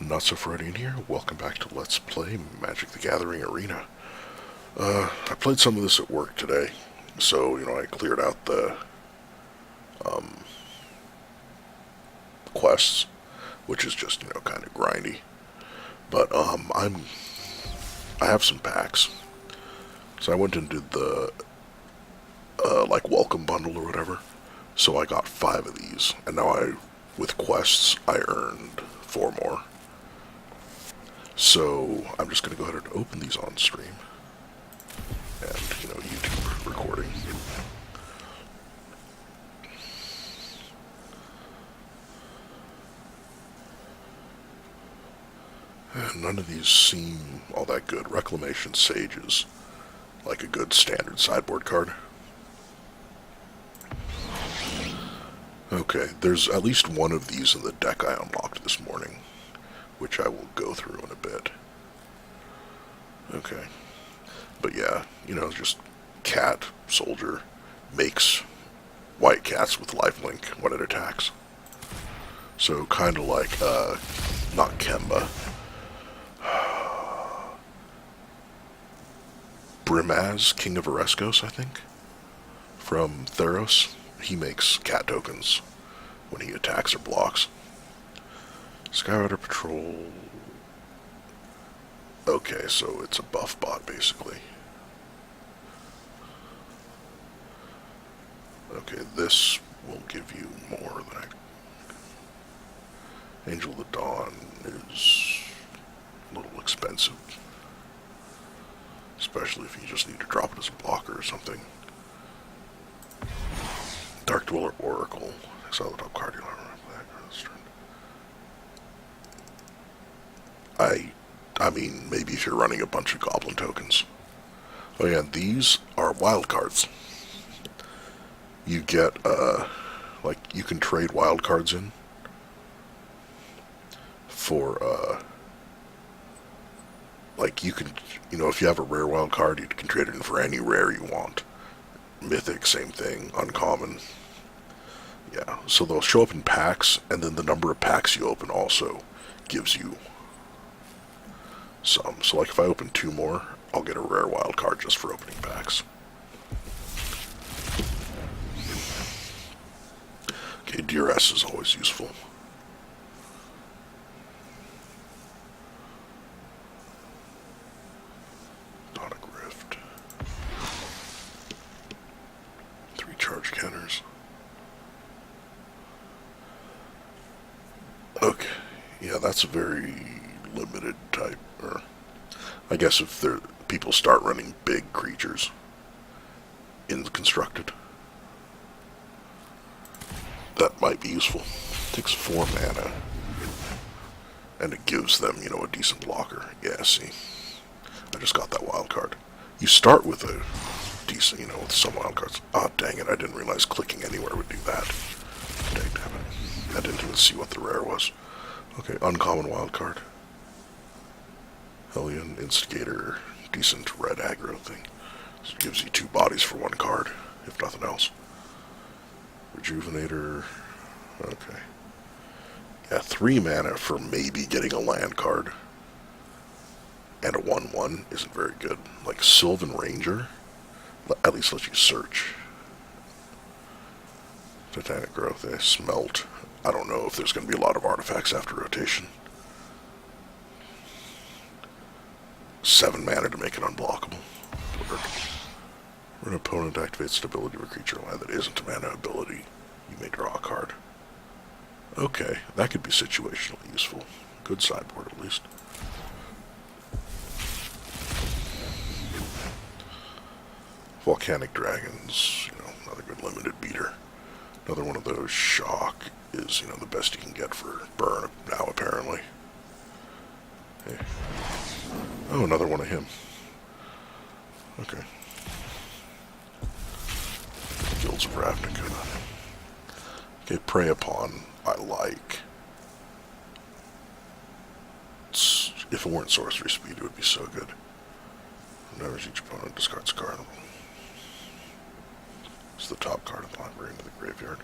Not So Freudian here. Welcome back to Let's Play Magic the Gathering Arena. I played some of this at work today, so, I cleared out the quests, which is just, kind of grindy. But, I have some packs. So I went and did the, welcome bundle or whatever. So I got 5 of these, and now with quests, I earned 4 more. So I'm just going to go ahead and open these on stream. And, YouTube recording. And none of these seem all that good. Reclamation Sage is like a good standard sideboard card. Okay, there's at least one of these in the deck I unlocked this morning, which I will go through in a bit. Okay. But yeah, just cat, soldier, makes white cats with lifelink when it attacks. So kind of like, not Kemba. Brimaz, King of Oreskos, I think, from Theros. He makes cat tokens when he attacks or blocks. Skyrider Patrol. Okay, so it's a buff bot, basically. Okay, this will give you more than Angel of the Dawn is a little expensive. Especially if you just need to drop it as a blocker or something. Dark Dweller Oracle. Exile the top card. You don't have that turn. I mean, maybe if you're running a bunch of goblin tokens. Oh yeah, these are wild cards. You get, you can trade wild cards in for, you can, if you have a rare wild card, you can trade it in for any rare you want. Mythic, same thing. Uncommon. Yeah, so they'll show up in packs, and then the number of packs you open also gives you some. So like if I open 2 more, I'll get a rare wild card just for opening packs. Okay, DRS is always useful. Not a grift. 3 charge counters. Okay, yeah, that's a very limited type. Or I guess if people start running big creatures in constructed, that might be useful. It takes 4 mana, and it gives them, a decent blocker. Yeah, see, I just got that wild card. You start with a decent, with some wild cards. Ah, dang it, I didn't realize clicking anywhere would do that. Dang it. I didn't even see what the rare was. Okay, uncommon wild card. Hellion, Instigator, decent red aggro thing. So it gives you 2 bodies for 1 card, if nothing else. Rejuvenator. Okay. Yeah, 3 mana for maybe getting a land card. And a 1/1 isn't very good. Like Sylvan Ranger, at least lets you search. Titanic Growth, Smelt. I don't know if there's going to be a lot of artifacts after rotation. 7 mana to make it unblockable. When an opponent activates the ability of a creature land that isn't a mana ability, you may draw a card. Okay, that could be situationally useful. Good sideboard, at least. Volcanic Dragons, another good limited beater. Another one of those. Shock is, the best you can get for burn now, apparently. Hey. Oh, another one of him. Okay. Guilds of Ravnica. Okay, Prey Upon, I like. If it weren't sorcery speed, it would be so good. Whenever each opponent discards a card. It's the top card of the library into the graveyard.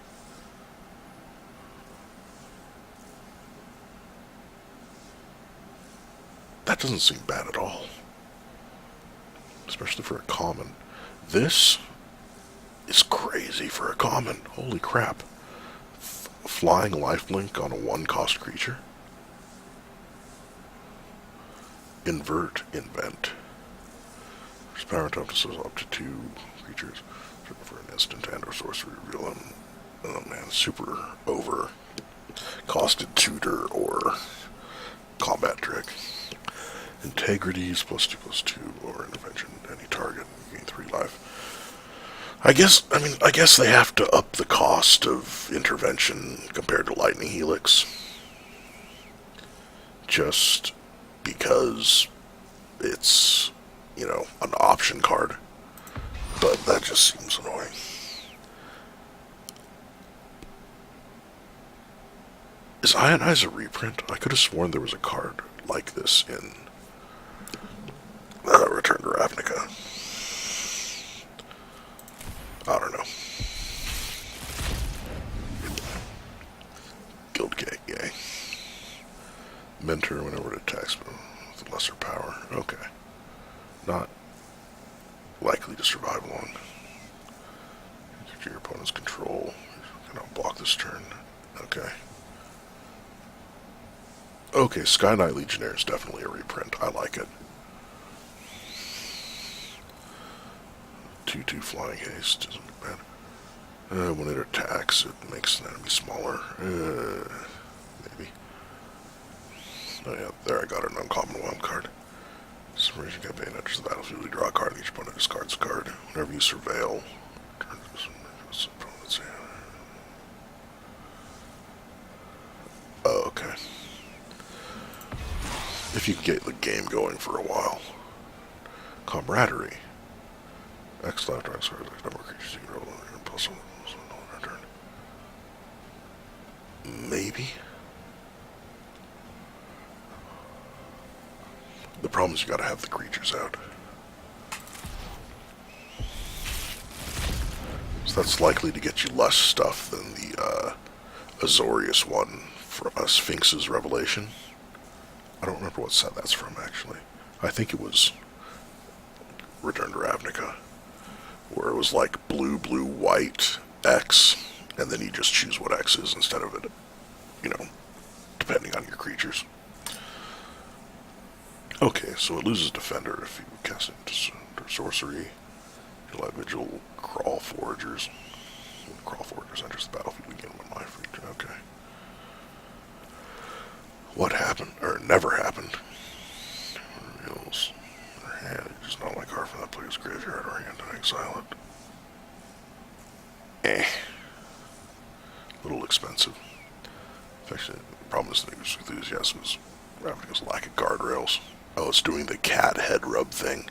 That doesn't seem bad at all. Especially for a common. This is crazy for a common. Holy crap. Flying lifelink on a 1-cost creature. Invert, invent. There's power up to 2 creatures. For an instant and or sorcery, reveal them. Oh man, super over costed tutor or combat trick. Integrity is +2/+2 or intervention. Any target, you gain 3 life. I guess they have to up the cost of intervention compared to Lightning Helix. Just because it's, an option card. But that just seems annoying. Is Ionize a reprint? I could have sworn there was a card like this in Return to Ravnica. I don't know. Guild Gate, yay. Mentor whenever it attacks with lesser power. Okay. Not likely to survive long. Your opponent's control. Can I block this turn? Okay. Okay, Sky Knight Legionnaire is definitely a reprint. I like it. 2/2 flying haste isn't bad. When it attacks, it makes an enemy smaller. Maybe. Oh yeah, there I got an uncommon wild card. Submersion campaign enters the battlefield. You draw a card, and each opponent discards a card. Whenever you surveil, oh, okay. If you can get the game going for a while. Camaraderie. X left, right, sorry, like number of creatures you can roll and plus one turn. Maybe. The problem is you gotta have the creatures out. So that's likely to get you less stuff than the Azorius one from Sphinx's Revelation. I don't remember what set that's from, actually. I think it was Return to Ravnica, where it was like blue, blue, white, X, and then you just choose what X is instead of it, depending on your creatures. Okay, so it loses Defender if you cast it into Sorcery. You let Vigil Crawl Foragers. When Crawl Foragers enters the battlefield, you gain 1 life for each. Okay. What happened? Or never happened. Reveals their hand. You just not like card from that player's graveyard or hand and exile it. A little expensive. Actually, the problem is the enthusiasm is Ravnica's lack of guardrails. Oh, it's doing the cat head rub thing.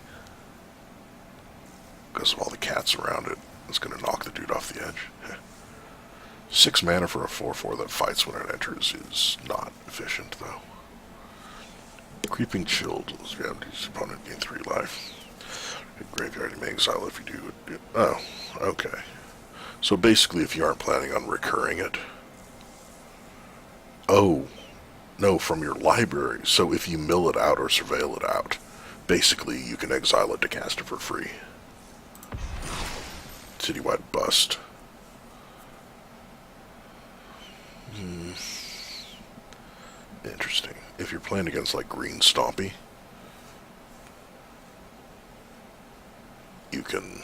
Because of all the cats around it. It's going to knock the dude off the edge. 6 mana for a 4/4 that fights when it enters is not efficient, though. Creeping Chill. Each opponent gain 3 life. Graveyard, you may exile if you do it. Oh, okay. So basically, if you aren't planning on recurring it. Oh. No, from your library. So if you mill it out or surveil it out, basically you can exile it to cast it for free. Citywide Bust. Interesting. If you're playing against like Green Stompy, you can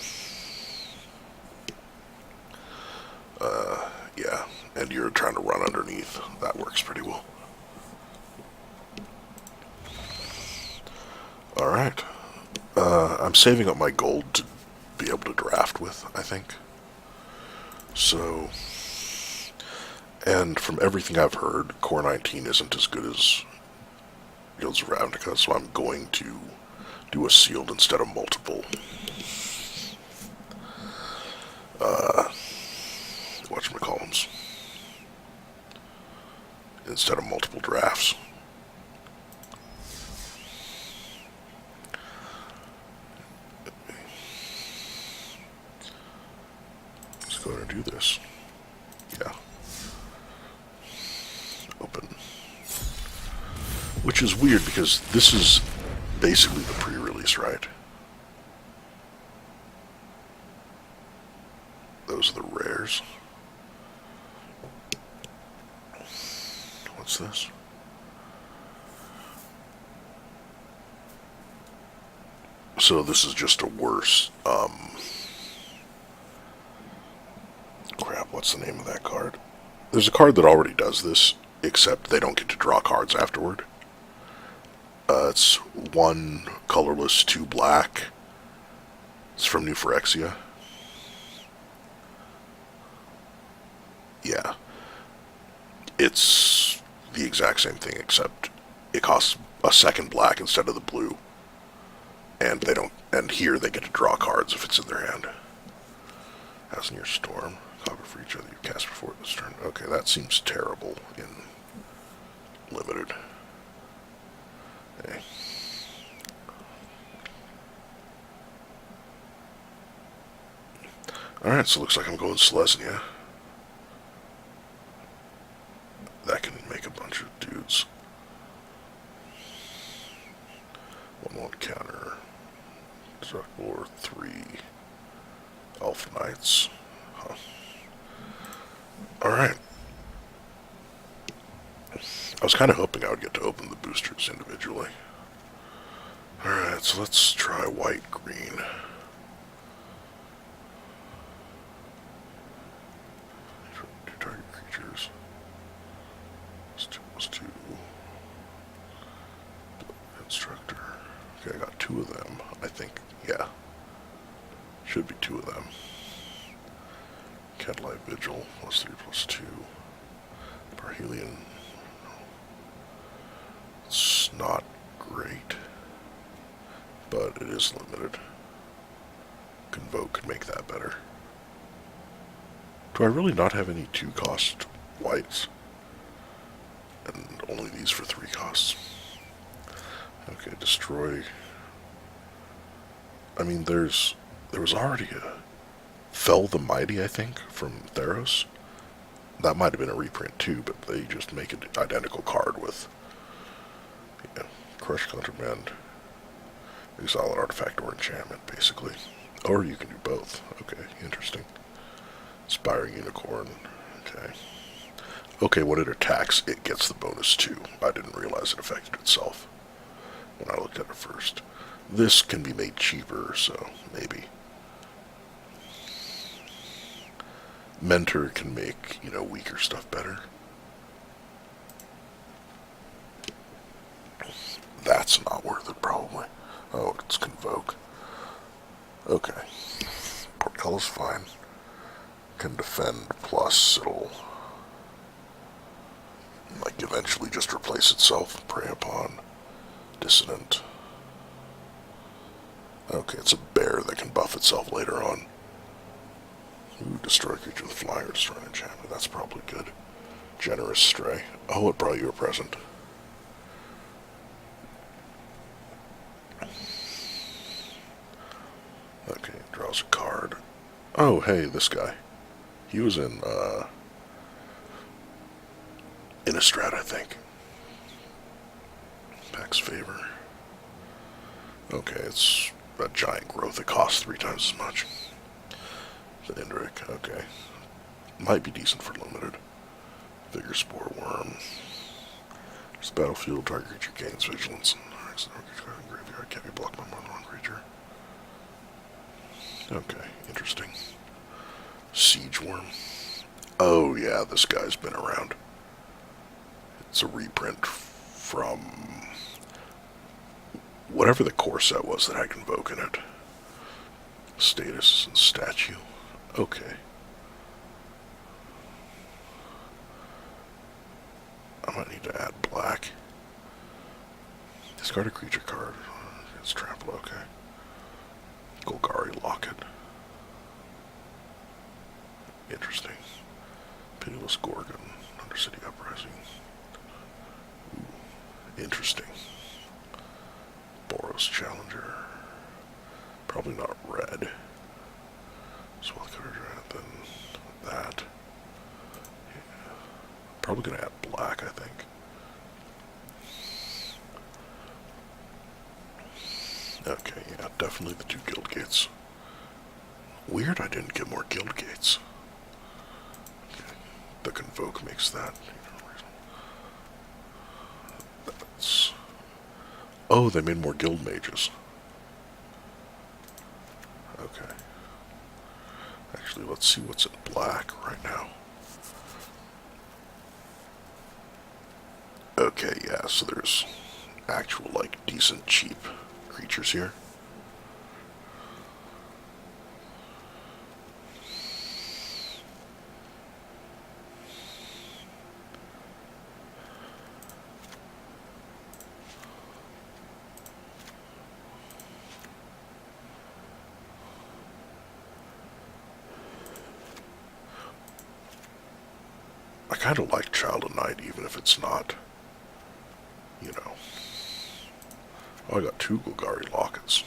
yeah, and you're trying to run underneath. That works pretty well. Alright. I'm saving up my gold to be able to draft with, I think. So, and from everything I've heard, Core 19 isn't as good as Guilds of Ravnica, so I'm going to do a sealed instead of multiple. Whatchamacallums. Instead of multiple drafts. Let's go ahead and do this. Yeah. Open. Which is weird because this is basically the pre-release, right? Those are the rares. What's this? So this is just a worse, crap, what's the name of that card? There's a card that already does this, except they don't get to draw cards afterward. It's 1 colorless, 2 black. It's from New Phyrexia. Yeah. It's the exact same thing, except it costs a 2nd black instead of the blue. And they don't. And here they get to draw cards if it's in their hand. As in your storm, copy for each other you cast before this turn. Okay, that seems terrible in limited. Okay. Alright, so it looks like I'm going Selesnya. That can make a bunch of dudes. 1/1 counter. Or 3 Elf Knights. Huh. Alright. I was kind of hoping I would get to open the boosters individually. Alright, so let's try white-green. Two target creatures. Let's do Instructor. Okay, I got 2 of them, I think. Yeah. Should be 2 of them. Catlight Vigil, +3/+2. Parhelion. It's not great, but it is limited. Convoke could make that better. Do I really not have any 2-cost whites? And only these for 3 costs? Okay, destroy. I mean, there was already a Fell the Mighty, I think, from Theros. That might have been a reprint too, but they just make an identical card with, Crush Contraband, exile an artifact or enchantment, basically. Or you can do both. Okay, interesting. Inspiring Unicorn. Okay. Okay, when it attacks, it gets the bonus too. I didn't realize it affected itself when I looked at it first. This can be made cheaper, so maybe. Mentor can make, weaker stuff better. That's not worth it, probably. Oh, it's Convoke. Okay. Portcullis fine. Can defend, plus it'll, eventually just replace itself. Prey upon. Dissonant. Okay, it's a bear that can buff itself later on. Ooh, destroy creature with flyer, destroy an enchantment. That's probably good. Generous Stray. Oh, it brought you a present. Okay, draws a card. Oh, hey, this guy. He was in Innistrad, I think. Pax Favor. Okay, it's a giant growth. It costs 3 times as much. The Indrik, okay. Might be decent for limited. Vigor Spore Worm. This battlefield, target creature gains vigilance. Graveyard can't be blocked by more than 1 creature. Okay, interesting. Siege Worm. Oh yeah, this guy's been around. It's a reprint from whatever the core set was that had Convoke in it. Status and statue. Okay. I might need to add black. Discard a creature card. It's trample, okay. Golgari Locket. Interesting. Pitiless Gorgon. Undercity Uprising. Ooh. Interesting. Boros Challenger. Probably not red. So what color then that. Yeah. Probably gonna add black, I think. Okay, yeah, definitely the two guild gates. Weird I didn't get more guild gates. Okay. The Convoke makes that. That's... Oh, they made more guild mages. Okay. Actually, let's see what's in black right now. Okay, yeah, so there's actual, like, decent, cheap creatures here. I kind of like Child of Night, even if it's not, you know. Oh, I got two Golgari lockets.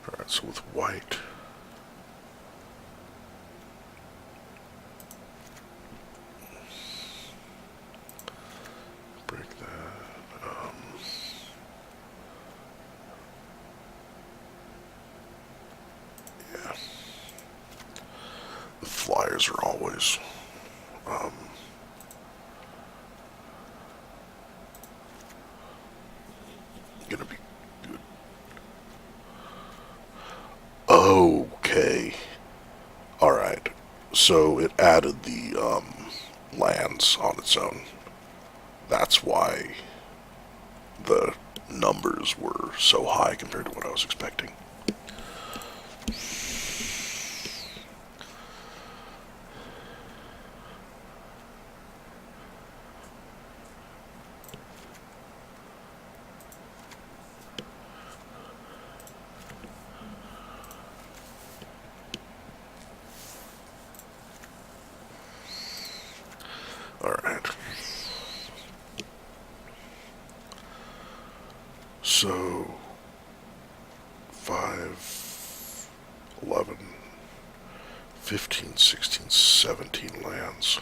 Alright, so with white, break that. Yeah. The flyers are always um, gonna be good. Okay. Alright. So it added the lands on its own. That's why the numbers were so high compared to what I was expecting. Alright. So, 5, 11, 15, 16, 17 lands.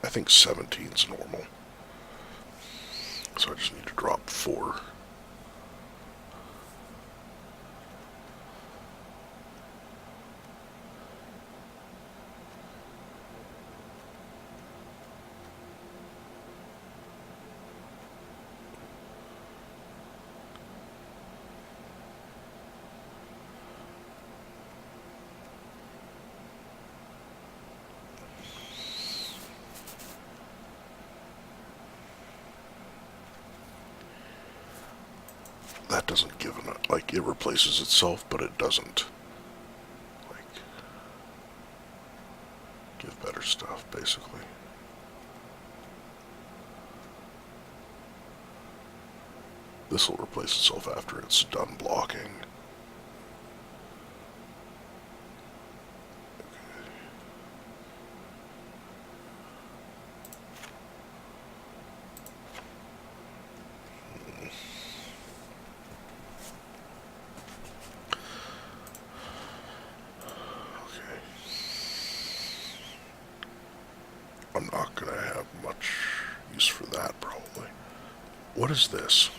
I think 17's normal. So I just need to drop 4. That doesn't give an, like, it replaces itself, but it doesn't, like, give better stuff, basically. This will replace itself after it's done blocking. I'm not gonna have much use for that, probably. What is this?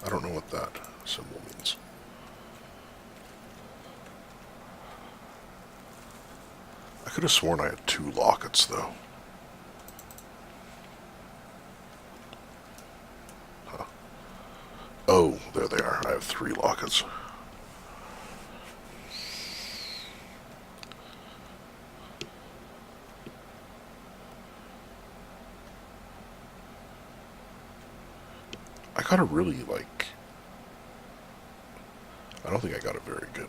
I don't know what that symbol means. I could have sworn I had 2 lockets, though. Huh. Oh, there they are. I have 3 lockets. I got a really, like... I don't think I got a very good,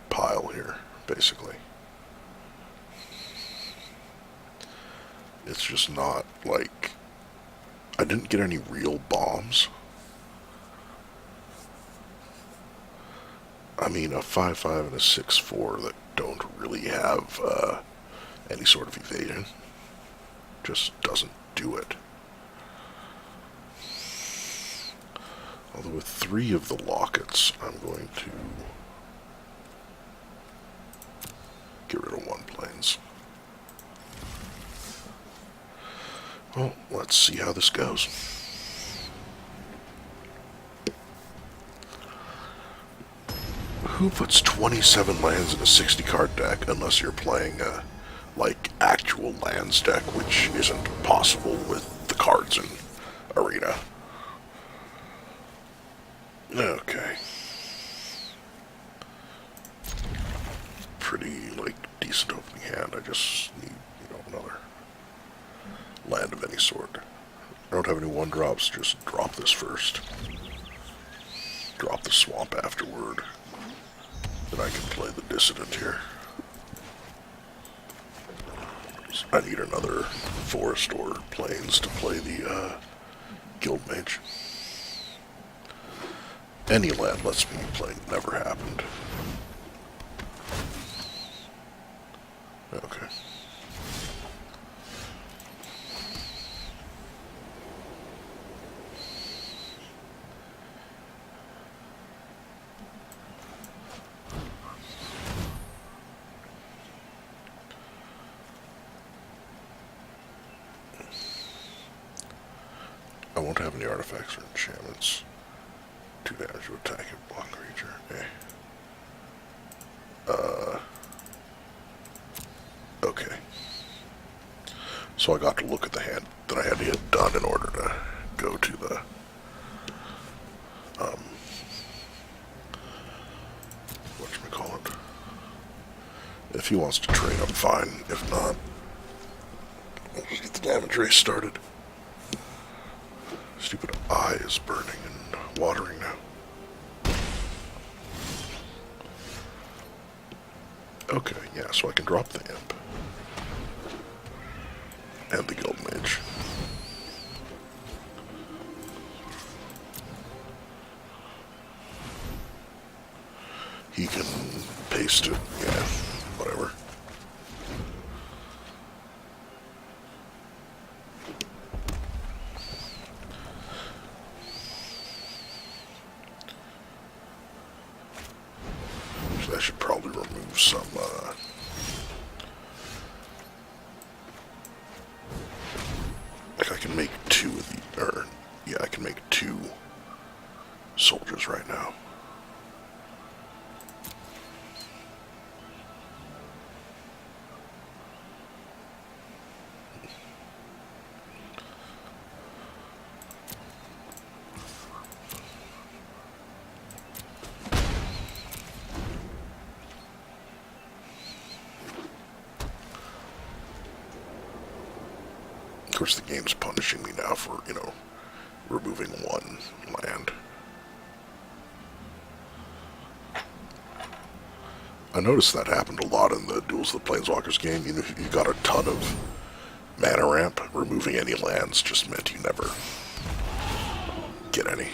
pile here, basically. It's just not, like... I didn't get any real bombs. I mean, a 5-5 and a 6-4 that don't really have, any sort of evasion. Just doesn't do it. Although with 3 of the lockets, I'm going to get rid of 1 planes. Well, let's see how this goes. Who puts 27 lands in a 60-card deck unless you're playing a, like, actual lands deck, which isn't possible with the cards in Arena? Okay. Pretty, like, decent opening hand. I just need, another land of any sort. I don't have any 1-drops, just drop this first. Drop the swamp afterward. Then I can play the Dissident here. I need another forest or plains to play the Guild Mage. Any land lets me play Never Happened. Okay. I won't have any artifacts or enchantments. 2 damage to attack a block creature. Okay. So I got to look at the hand that I had to get done in order to go to the whatchamacallit. If he wants to trade, I'm fine. If not, I'll just get the damage race started. Stupid eye is burning and watering now. Okay, yeah, so I can drop the imp. And the Guild Mage. He can paste it, yeah, whatever. I should probably remove some, like I can make 2 of the, or, yeah, I can make 2 soldiers right now. Of course, the game's punishing me now for, removing 1 land. I noticed that happened a lot in the Duels of the Planeswalkers game. You got a ton of mana ramp. Removing any lands just meant you never get any.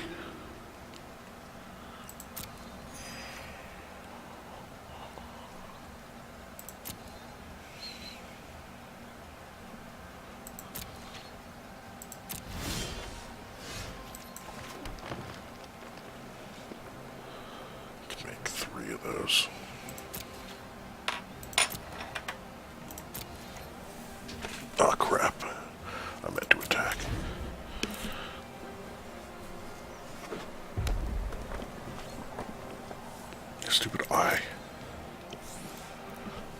Make 3 of those. Oh crap. I meant to attack. Stupid eye.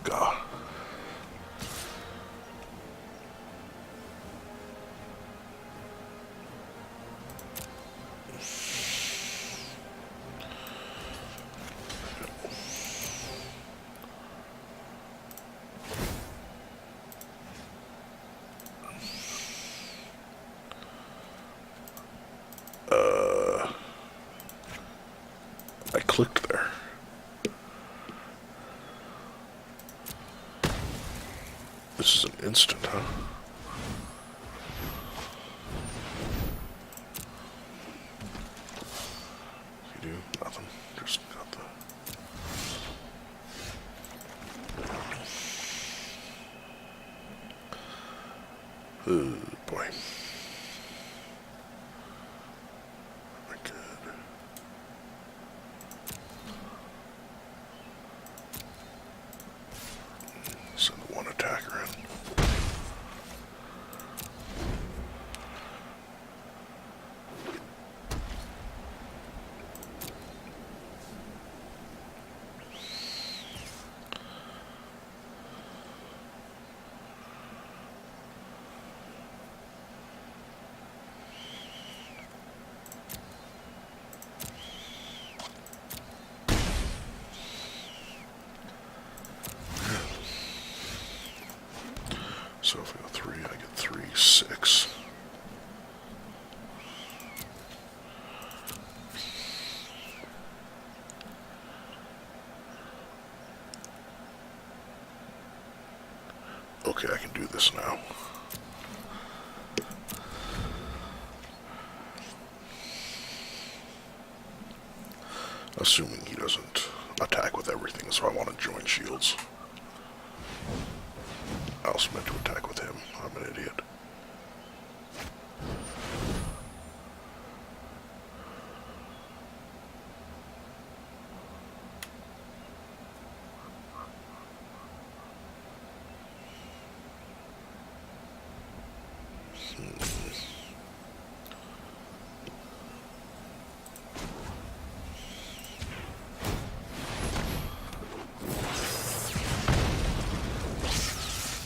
Gah. I clicked there. This is an instant, huh? You do nothing. Just got the boy. I could... send one attacker in. So if I go 3, I get 3, 6. Okay, I can do this now. Assuming he doesn't attack with everything, so I want to join shields. I also meant to attack with him. I'm an idiot.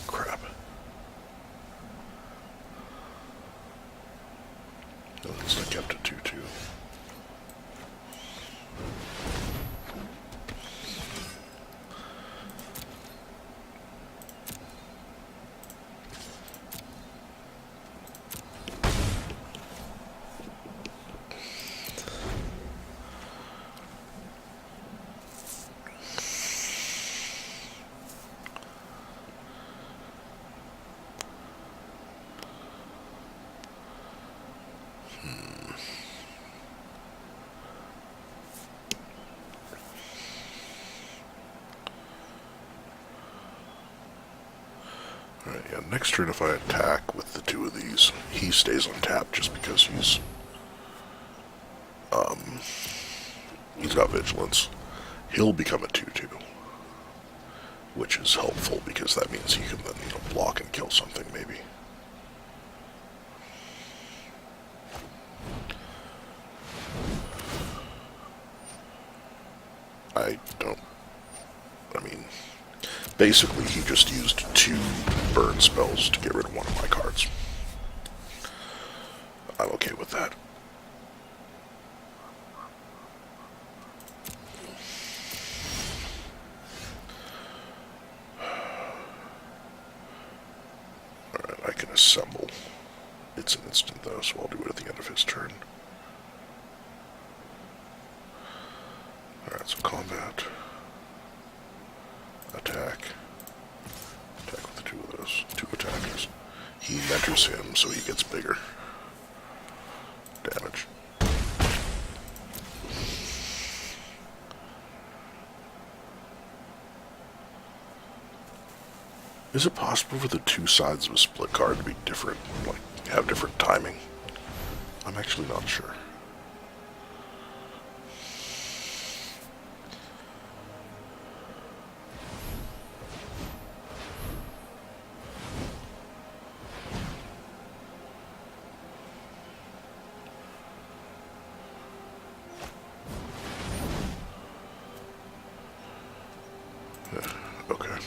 Crap. At least I kept it 2-2. Alright, yeah, next turn if I attack with the 2 of these, he stays on tap just because he's got vigilance. He'll become a 2-2, which is helpful because that means he can then, block and kill something maybe. Basically, he just used 2 burn spells to get rid of one of my cards. I'm okay with that. Alright, I can assemble. It's an instant though, so I'll do it at the end of his turn. Alright, so combat. Attack. Attack with the 2 of those. 2 attackers. He mentors him, so he gets bigger. Damage. Is it possible for the 2 sides of a split card to be different? Like, have different timing? I'm actually not sure. Okay.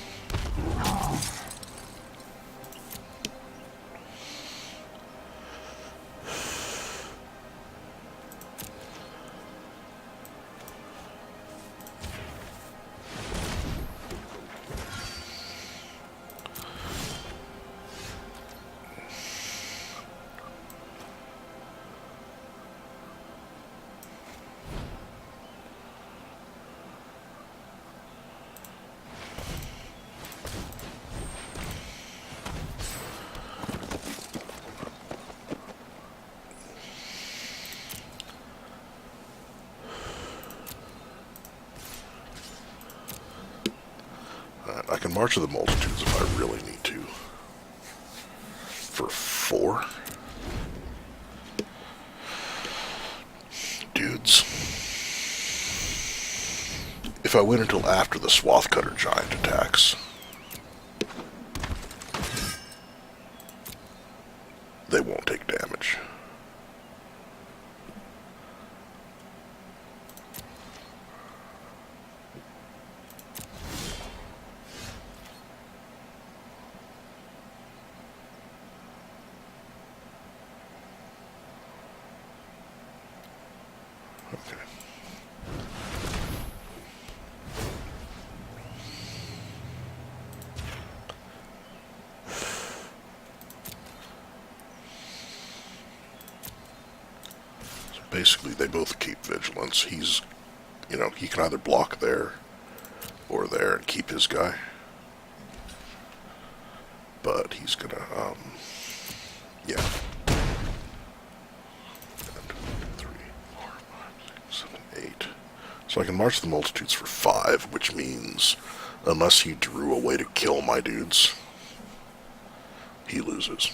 I can march to the multitudes if I really need to. For 4? if I wait until after the Swath Cutter Giant attacks, they won't take damage. Okay. So basically, they both keep vigilance. He's, he can either block there or there and keep his guy. But he's gonna, yeah. 8. So I can march the multitudes for 5, which means unless he drew a way to kill my dudes, he loses.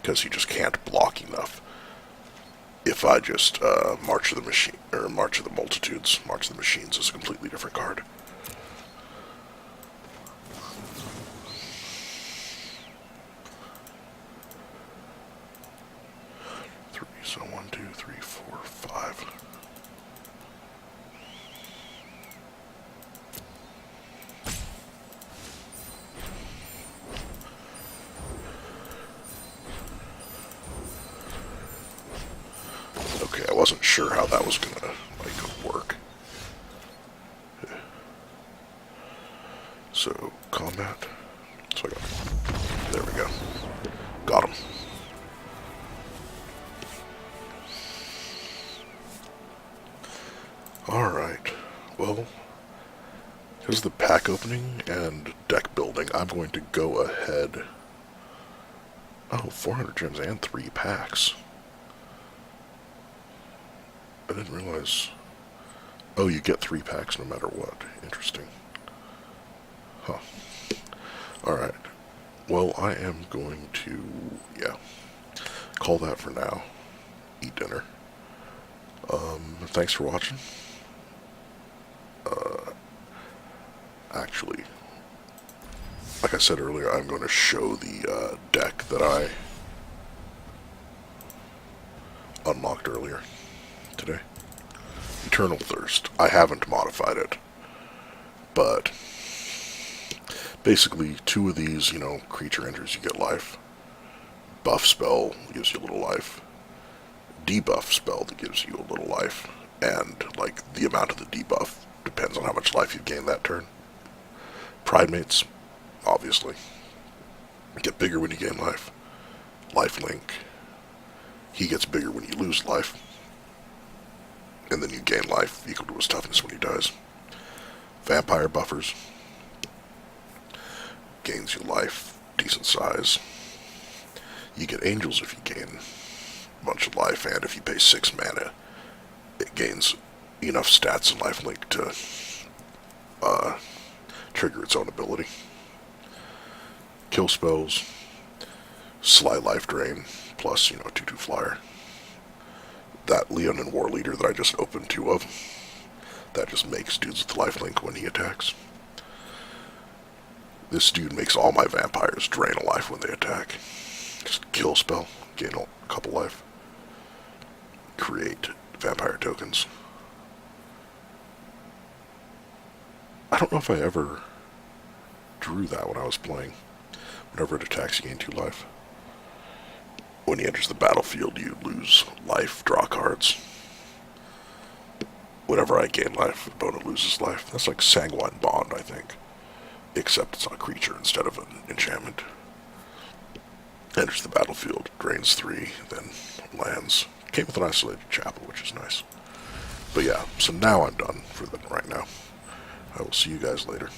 Because he just can't block enough. If I just march the machine or march the multitudes, march the machines is a completely different card. So 1, 2, 3, 4, 5. Okay, I wasn't sure how that was gonna work. So combat. So I got. There we go. Got him. Alright, well, here's the pack opening and deck building. I'm going to go ahead. Oh, 400 gems and 3 packs. I didn't realize. Oh, you get 3 packs no matter what. Interesting. Huh. Alright. Well, I am going to, call that for now. Eat dinner. Thanks for watching. Actually, like I said earlier, I'm going to show the deck that I unlocked earlier today. Eternal Thirst. I haven't modified it, but basically 2 of these, creature enters, you get life. Buff spell gives you a little life. Debuff spell that gives you a little life. And, the amount of the debuff depends on how much life you gain that turn. Pridemates, obviously, get bigger when you gain life. Lifelink, he gets bigger when you lose life. And then you gain life equal to his toughness when he dies. Vampire buffers, gains you life, decent size. You get angels if you gain a bunch of life, and if you pay 6 mana, it gains enough stats and lifelink to trigger its own ability. Kill spells, sly life drain, plus, 2/2 flyer. That Leon and War Leader that I just opened 2 of, that just makes dudes with lifelink when he attacks. This dude makes all my vampires drain a life when they attack. Just kill spell, gain a couple life. Create vampire tokens. I don't know if I ever drew that when I was playing. Whenever it attacks, you gain 2 life. When he enters the battlefield, you lose life, draw cards. Whenever I gain life, the opponent loses life. That's like Sanguine Bond, I think. Except it's on a creature instead of an enchantment. Enters the battlefield, drains 3, then lands. Came with an isolated chapel, which is nice. But yeah, so now I'm done for right now. I will see you guys later.